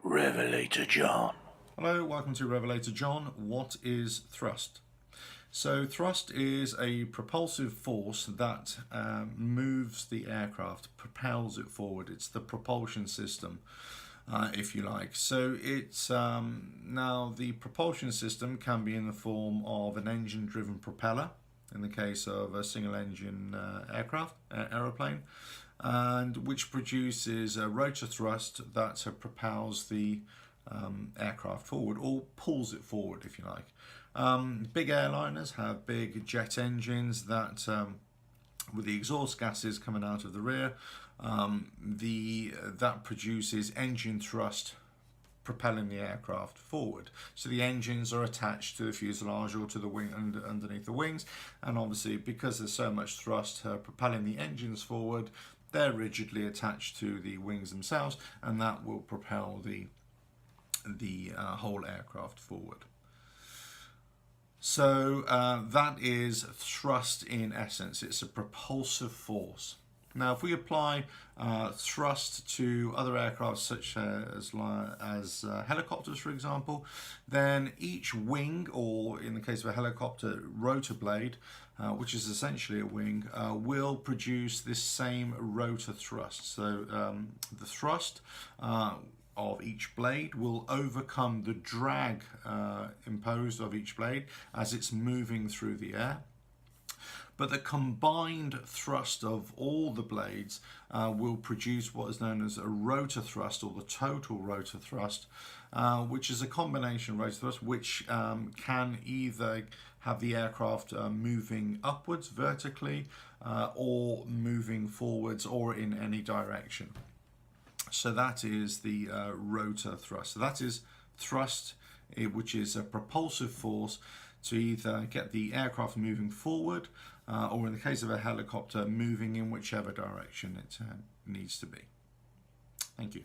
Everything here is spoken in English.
Revelator John. Hello, welcome to Revelator John. What is thrust? So thrust is a propulsive force that moves the aircraft, propels it forward. It's the propulsion system, if you like. So it's now the propulsion system can be in the form of an engine-driven propeller, in the case of a single-engine aeroplane, and which produces a rotor thrust that propels the aircraft forward, or pulls it forward, if you like. Big airliners have big jet engines that, with the exhaust gases coming out of the rear, that produces engine thrust propelling the aircraft forward. So the engines are attached to the fuselage or to the wing underneath the wings, and obviously because there's so much thrust propelling the engines forward, they're rigidly attached to the wings themselves, and that will propel the whole aircraft forward. So that is thrust in essence. It's a propulsive force. Now, if we apply thrust to other aircraft, such as helicopters, for example, then each wing, or in the case of a helicopter, rotor blade, which is essentially a wing, will produce this same rotor thrust. So the thrust of each blade will overcome the drag imposed of each blade as it's moving through the air. But the combined thrust of all the blades will produce what is known as a rotor thrust, or the total rotor thrust, which is a combination rotor thrust which can either have the aircraft moving upwards vertically or moving forwards, or in any direction. So that is the rotor thrust. So that is thrust, which is a propulsive force to either get the aircraft moving forward, or in the case of a helicopter, moving in whichever direction it needs to be. Thank you.